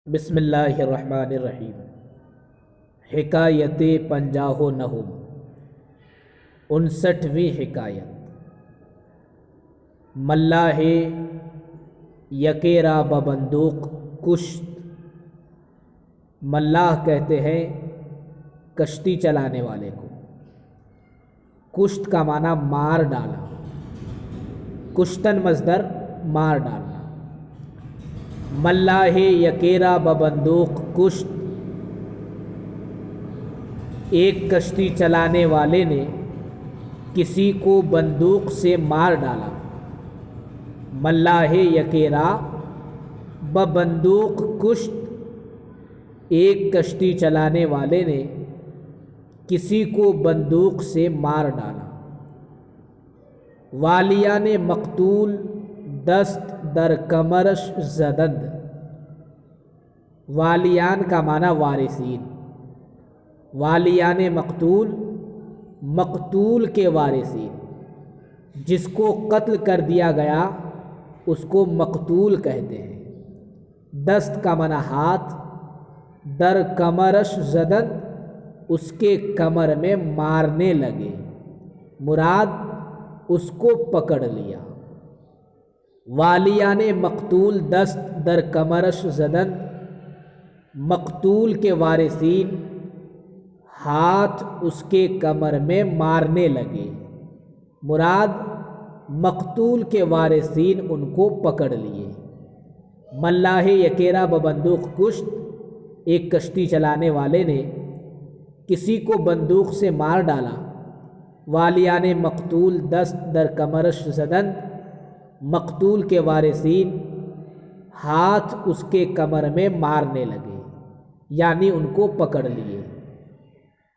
بسم اللہ الرحمن الرحیم۔ حکایت 59، 59ویں حکایت۔ ملاح یکے را ببندوق کشت۔ ملاح کہتے ہیں کشتی چلانے والے کو۔ کشت کا معنی مار ڈالا، کشتن مصدر مار ڈالنا۔ ملاح یکے را ببندوق کشت، ایک کشتی چلانے والے نے کسی کو بندوق سے مار ڈالا۔ ملاح یکے را ببندوق کشت، ایک کشتی چلانے والے نے کسی کو بندوق سے مار ڈالا۔ والیان مقتول دست در کمرش زدند۔ والیان کا معنی وارثین۔ والیان مقتول، مقتول کے وارثین، جس کو قتل کر دیا گیا اس کو مقتول کہتے ہیں۔ دست کا معنی ہاتھ، در کمرش زدند، اس کے کمر میں مارنے لگے، مراد اس کو پکڑ لیا۔ والیان مقتول دست در کمرش زدند، مقتول کے وارثین ہاتھ اس کے کمر میں مارنے لگے، مراد مقتول کے وارثین ان کو پکڑ لیے۔ ملاح یکے را ببندوق کشت، ایک کشتی چلانے والے نے کسی کو بندوق سے مار ڈالا۔ والیان مقتول دست در کمرش زدند، مقتول کے وارثین ہاتھ اس کے کمر میں مارنے لگے، یعنی ان کو پکڑ لیے۔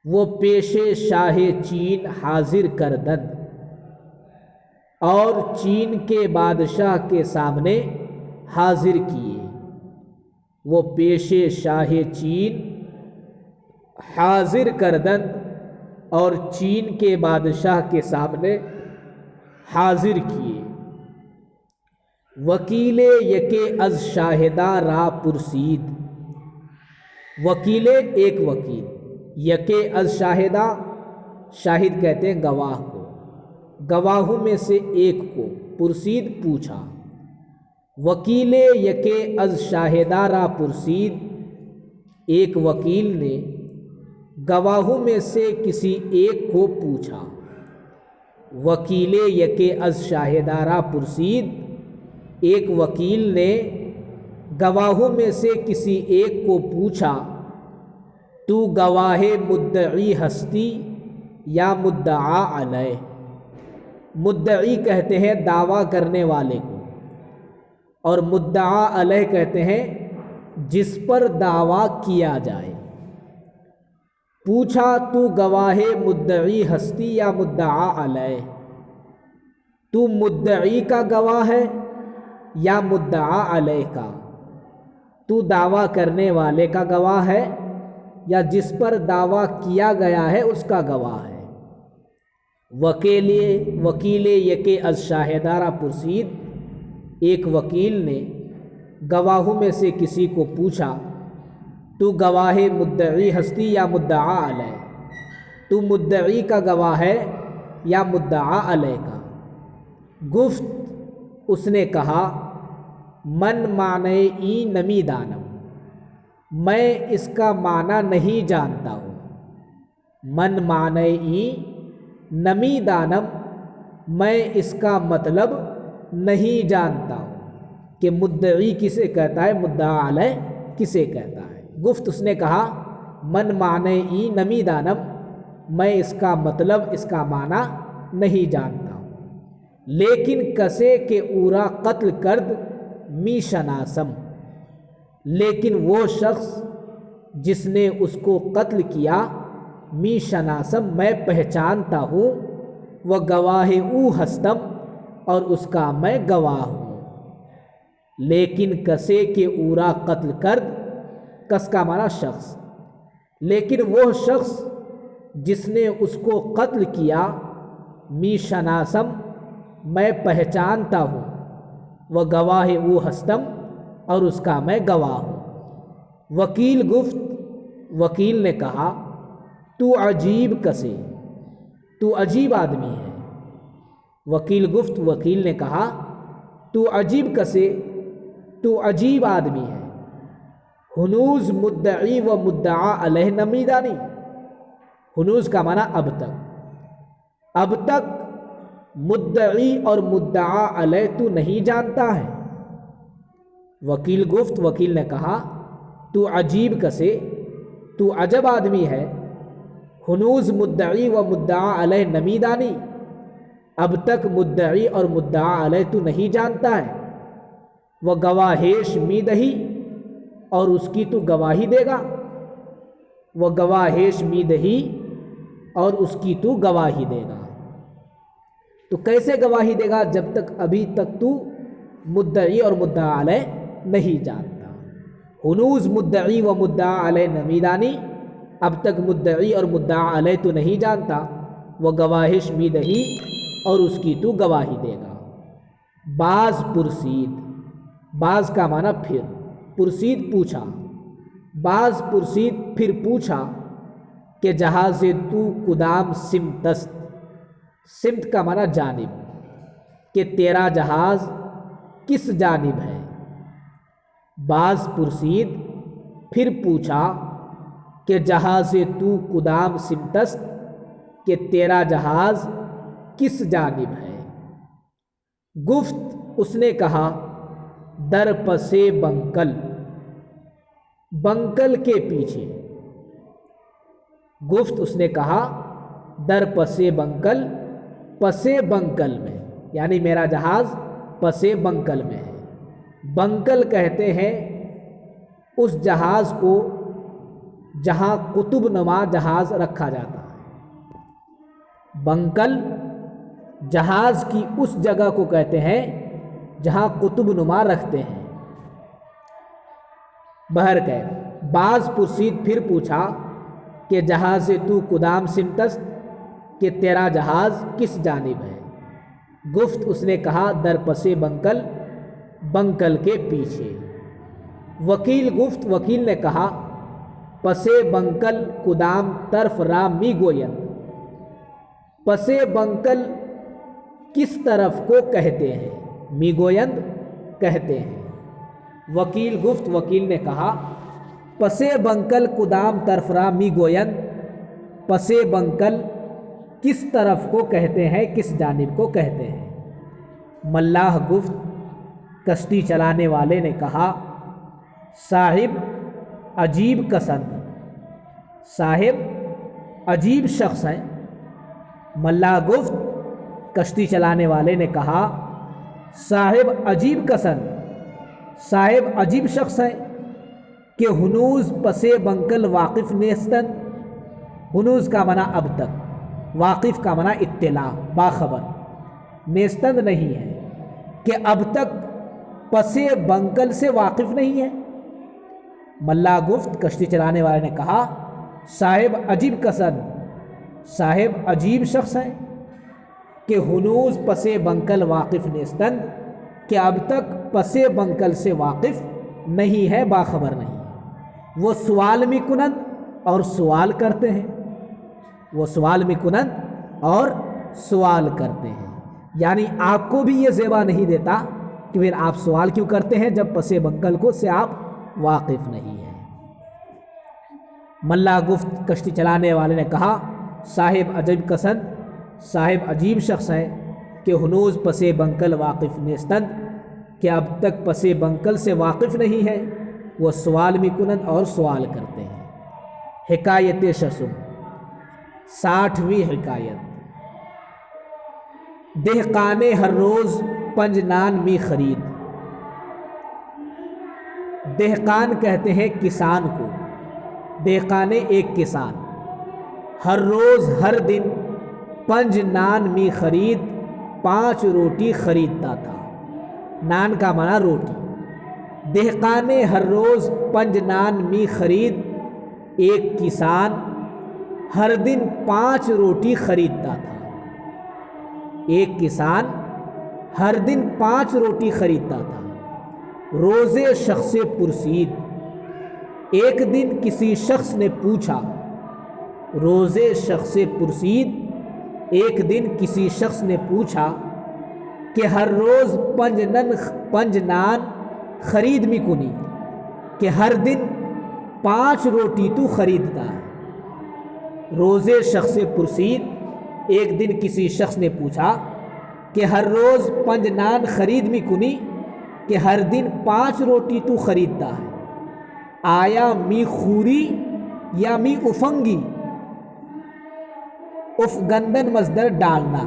وہ پیش شاہ چین حاضر کردند، اور چین کے بادشاہ کے سامنے حاضر کیے۔ وہ پیش شاہ چین حاضر کردند، اور چین کے بادشاہ کے سامنے حاضر کیے۔ وکیل یکے از شاہدہ را پرسید۔ وکیل ایک وکیل، یکے از شاہدہ، شاہد کہتے ہیں گواہ کو، گواہوں میں سے ایک کو، پرسید پوچھا۔ وکیل یکے از شاہدہ را پرسید، ایک وکیل نے گواہوں میں سے کسی ایک کو پوچھا۔ وکیل یکے از شاہدہ را پرسید، ایک وکیل نے گواہوں میں سے کسی ایک کو پوچھا، تو گواہ مدعی ہستی یا مدعا علیہ؟ مدعی کہتے ہیں دعویٰ کرنے والے کو، اور مدعا علیہ کہتے ہیں جس پر دعویٰ کیا جائے۔ پوچھا تو گواہ مدعی ہستی یا مدعا علیہ؟ تو مدعی کا گواہ ہے یا مدعا علیہ کا؟ تو دعویٰ کرنے والے کا گواہ ہے یا جس پر دعویٰ کیا گیا ہے اس کا گواہ ہے؟ وکیل یکے از شاہدہ را پرسید، ایک وکیل نے گواہوں میں سے کسی کو پوچھا، تو گواہ مدعی ہستی یا مدعا علیہ؟ تو مدعی کا گواہ ہے یا مدعا علیہ کا؟ گفت، اس نے کہا، من معنی ای نمی دانم، میں اس کا معنی نہیں جانتا ہوں۔ من معنی ای نمی دانم، میں اس کا مطلب نہیں جانتا ہوں کہ مدعی کسے کہتا ہے، مدعا علیہ کسے کہتا ہے۔ گفت، اس نے کہا، من معنی ای نمی دانم، میں اس کا مطلب، اس کا معنی نہیں جانتا ہوں، لیکن کسے کہ اورا قتل کرد می شناسم، لیکن وہ شخص جس نے اس کو قتل کیا، می شناسم، میں پہچانتا ہوں، وہ گواہ او ہستم، اور اس کا میں گواہ ہوں۔ لیکن کسے کہ اورا قتل کرد، کس کا معنی شخص، لیکن وہ شخص جس نے اس کو قتل کیا، می شناسم، میں پہچانتا ہوں، وہ گواہ او ہستم، اور اس کا میں گواہ ہوں۔ وکیل نے کہا تو عجیب کسے، تو عجیب آدمی ہے۔ وکیل نے کہا تو عجیب کسے، تو عجیب آدمی ہے۔ ہنوز مدعی و مدعا علیہ نمیدانی، ہنوز کا معنی اب تک مدعی اور مدعا علیہ تو نہیں جانتا ہے۔ وکیل نے کہا تو عجیب کسے، تو عجب آدمی ہے۔ ہنوز مدعی و مدعا علیہ نمیدانی، اب تک مدعی اور مدعا علیہ تو نہیں جانتا ہے۔ وہ گواہیش می دہی، اور اس کی تو گواہی دے گا۔ وہ گواہیش می دہی، اور اس کی تو گواہی دے گا۔ تو کیسے گواہی دے گا جب تک ابھی تک تو مدعی اور مدعا علیہ نہیں جانتا۔ ہنوز مدعی و مدعا علیہ نمیدانی، اب تک مدعی اور مدعا علیہ تو نہیں جانتا۔ وہ گواہش می دہی، اور اس کی تو گواہی دے گا۔ باز پرسید، باز کا معنی پھر، پرسید پوچھا، باز پرسید پھر پوچھا کہ جہاز تو کدام سمت است، سمت کا معنی جانب، کہ تیرا جہاز کس جانب ہے۔ باز پرسید پھر پوچھا کہ جہاز تو کدام سمت است، کہ تیرا جہاز کس جانب ہے۔ گفت اس نے کہا در پسے بنکل، بنکل کے پیچھے۔ گفت اس نے کہا در پسے بنکل، پسے بنکل میں، یعنی میرا جہاز پسے بنکل میں ہے۔ بنکل کہتے ہیں اس جہاز کو جہاں قطب نما جہاز رکھا جاتا ہے۔ بنکل جہاز کی اس جگہ کو کہتے ہیں جہاں قطب نما رکھتے ہیں۔ بہرکیف باز پرسید پھر پوچھا کہ جہاز تو کدام سمت است، کہ تیرا جہاز کس جانب ہے۔ گفت اس نے کہا در پسے بنکل، بنکل کے پیچھے۔ وکیل نے کہا پسے بنکل کدام طرف را می گویند، پسے بنکل کس طرف کو کہتے ہیں، می گویند کہتے ہیں۔ وکیل نے کہا پسے بنکل کدام طرف را می گویند، پسے بنکل کس طرف کو کہتے ہیں، کس جانب کو کہتے ہیں۔ ملاح گفت، کشتی چلانے والے نے کہا صاحب عجیب قسم، صاحب عجیب شخص ہیں۔ ملاح گفت، کشتی چلانے والے نے کہا صاحب عجیب قسم، صاحب عجیب شخص ہے کہ ہنوز پسے بنکل واقف نیستند۔ ہنوز کا معنی اب تک، واقف کا معنی اطلاع، باخبر، نیستند نہیں ہے، کہ اب تک پسے بنکل سے واقف نہیں ہے۔ ملاح گفت، کشتی چلانے والے نے کہا صاحب عجیب قسم، صاحب عجیب شخص ہیں کہ ہنوز پسے بنکل واقف نیستند، کہ اب تک پسے بنکل سے واقف نہیں ہے، باخبر نہیں۔ وہ سوال می کنند، اور سوال کرتے ہیں، وہ سوال می کنند اور سوال کرتے ہیں، یعنی آپ کو بھی یہ زیبا نہیں دیتا کہ پھر آپ سوال کیوں کرتے ہیں جب پسے بنکل کو سے آپ واقف نہیں ہیں۔ ملاح گفت، کشتی چلانے والے نے کہا صاحب عجیب قسم، صاحب عجیب شخص ہے کہ ہنوز پسے بنکل واقف نیستند، کہ اب تک پسے بنکل سے واقف نہیں ہے، وہ سوال می کنند اور سوال کرتے ہیں۔ حکایت ششم، 60ویں حکایت۔ دہقانے ہر روز پنج نان می خرید، دہقان کہتے ہیں کسان کو، دہقانے ایک کسان، ہر روز ہر دن پنج نان می خرید، 5 روٹی خریدتا تھا۔ نان کا معنی روٹی۔ دہقانے ہر روز پنج نان می خرید، ایک کسان ہر دن 5 روٹی خریدتا تھا۔ ایک کسان ہر دن 5 روٹی خریدتا تھا۔ روزے شخص پرسید، ایک دن کسی شخص نے پوچھا، روز شخص پرسید ایک دن کسی شخص نے پوچھا کہ ہر روز پنج نان خرید می کنی، کہ ہر دن 5 روٹی تو خریدتا ہے۔ روز شخص پرسید ایک دن کسی شخص نے پوچھا کہ ہر روز 5 نان خرید می کنی، کہ ہر دن 5 روٹی تو خریدتا ہے، آیا می خوری یا می افنگی؟ افگندن مصدر ڈالنا،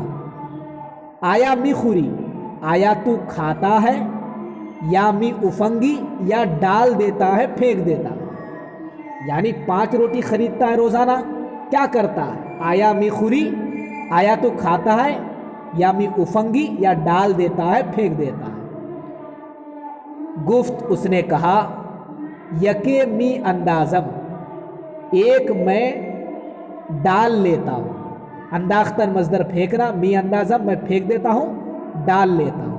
آیا می خوری آیا تو کھاتا ہے، یا می افنگی یا ڈال دیتا ہے، پھینک دیتا ہے، یعنی 5 روٹی خریدتا ہے روزانہ، کیا کرتا ہے؟ آیا می خوری آیا تو کھاتا ہے، یا می افنگی یا ڈال دیتا ہے، پھینک دیتا ہے۔ گفت اس نے کہا، یکے می اندازم، ایک میں ڈال لیتا ہوں، انداختن مصدر پھینکنا، می اندازم میں پھینک دیتا ہوں، ڈال لیتا ہوں۔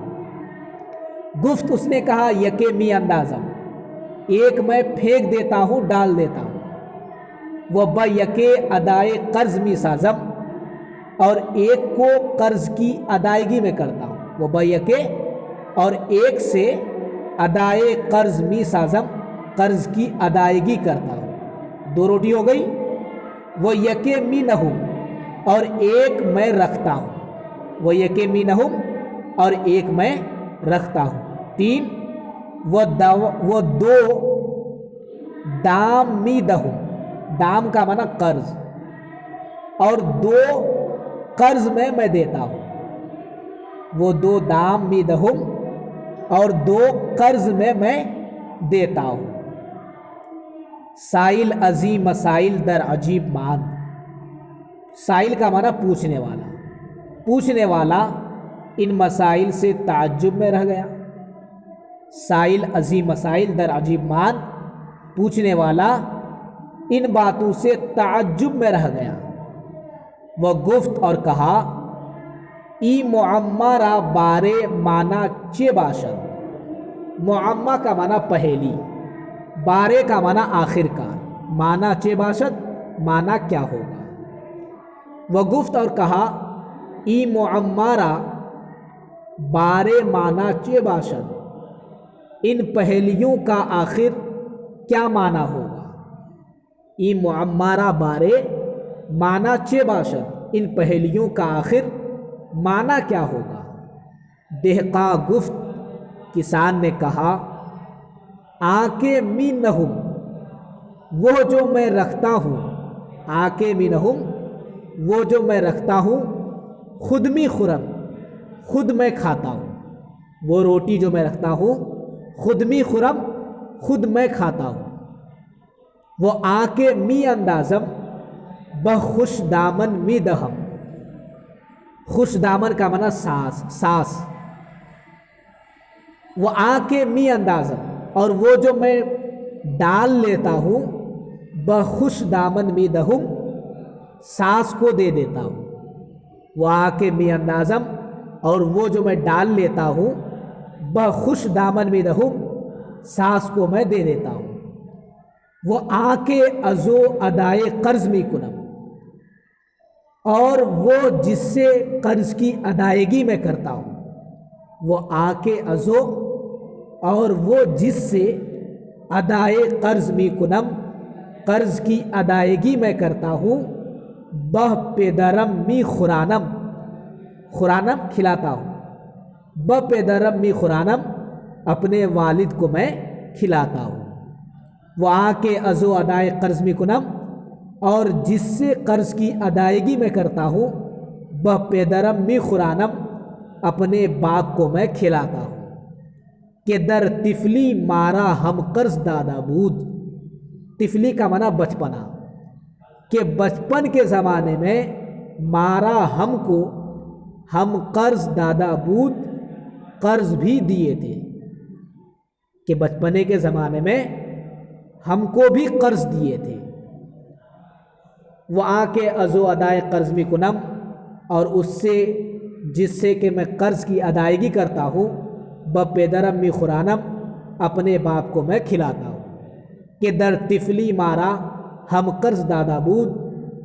گفت اس نے کہا، یکے می اندازم، ایک میں پھینک دیتا ہوں، ڈال دیتا ہوں، وہ با یکے ادائے قرض می سازم، اور ایک کو قرض کی ادائیگی میں کرتا ہوں، وہ با یکے اور ایک سے ادائے قرض می سازم، قرض کی ادائیگی کرتا ہوں، 2 روٹی ہو گئی۔ وہ یکے می نہم، اور ایک میں رکھتا ہوں، وہ یکے می نہم اور ایک میں رکھتا ہوں۔ 3 وہ 2 دام می دہم، دام کا معنی قرض، اور 2 قرض میں دیتا ہوں، وہ 2 دام می دہم اور 2 قرض میں دیتا ہوں۔ سائل عظیم مسائل در عجیب ماند، سائل کا معنی پوچھنے والا، پوچھنے والا ان مسائل سے تعجب میں رہ گیا۔ سائل عظیم مسائل در عجیب ماند، پوچھنے والا ان باتوں سے تعجب میں رہ گیا۔ وہ گفت اور کہا، ای معما را بارے مانا چے باشد، معما کا معنی پہیلی، بارے کا معنی آخر کار، مانا چے باشد مانا کیا ہوگا۔ وہ گفت اور کہا، ای معما را بارے مانا چے باشد، ان پہیلیوں کا آخر کیا معنی ہوگا۔ ای معما را بارے مانا چے باشد، ان پہیلیوں کا آخر معنی کیا ہوگا۔ دہقاں گفت، کسان نے کہا، آنکے می نہم، وہ جو میں رکھتا ہوں، آنکے می نہم، وہ جو میں رکھتا ہوں، خود می خورم، خود میں کھاتا ہوں، وہ روٹی جو میں رکھتا ہوں، خود می خورم، خود میں کھاتا ہوں۔ وہ آنکے می اندازم، بخوش دامن می دہم، خوش دامن کا معنی ساس، وہ آنکے می اندازم، اور وہ جو میں ڈال لیتا ہوں، بخوش دامن می دہم، ساس کو دے دیتا ہوں، وہ آنکے می اندازم، اور وہ جو میں ڈال لیتا ہوں، بخوش دامن می دہم، ساس کو میں دے دیتا ہوں۔ وہ آنکے ازو ادائے قرض می کنم، اور وہ جس سے قرض کی ادائیگی میں کرتا ہوں، وہ آنکے ازو اور وہ جس سے ادائے قرض می کنم، قرض کی ادائیگی میں کرتا ہوں، بہ پدرم می خورانم، خورانم کھلاتا ہوں، بہ پدرم می خورانم، اپنے والد کو میں کھلاتا ہوں۔ وہ آنکے ازو ادائے قرض می کنم، اور جس سے قرض کی ادائیگی میں کرتا ہوں، بہ پدرم می خورانم، اپنے باپ کو میں کھلاتا ہوں۔ کہ در طفلی مارا ہم قرض دادا بود، طفلی کا معنی بچپنا، کہ بچپن کے زمانے میں مارا ہم کو، ہم قرض دادا بود، قرض بھی دیے تھے، کہ بچپنے کے زمانے میں ہم کو بھی قرض دیے تھے۔ وہ آنکے ازو ادائے قرض می کنم، اور اس سے جس سے کہ میں قرض کی ادائیگی کرتا ہوں، بہ پدرم می خورانم، اپنے باپ کو میں کھلاتا ہوں۔ کہ در طفلی مارا ہم قرض دادا بود،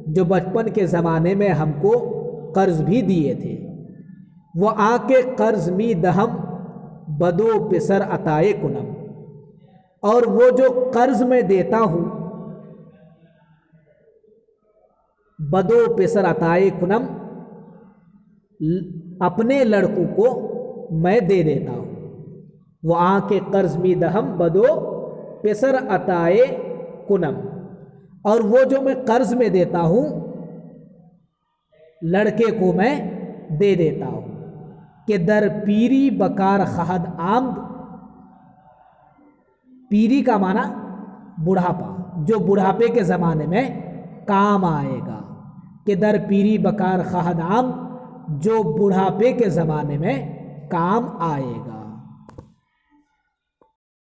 جو بچپن کے زمانے میں ہم کو قرض بھی دیے تھے۔ وہ آ کے قرض می دہم بدو پسر عطائے کنم، اور وہ جو قرض میں دیتا ہوں بدو پسر عطائے کنم، اپنے لڑکوں کو میں دے دیتا ہوں۔ وہ آ کے قرض می دہم بدو پسر عطائے کنم، اور وہ جو میں قرض میں دیتا ہوں لڑکے کو میں دے دیتا ہوں۔ کہ در پیری بکار خہد آمد، پیری کا معنی بڑھاپا، جو بڑھاپے کے زمانے میں کام آئے گا۔ کہ در پیری بکار خہد آمد، جو بڑھاپے کے زمانے میں کام آئے گا۔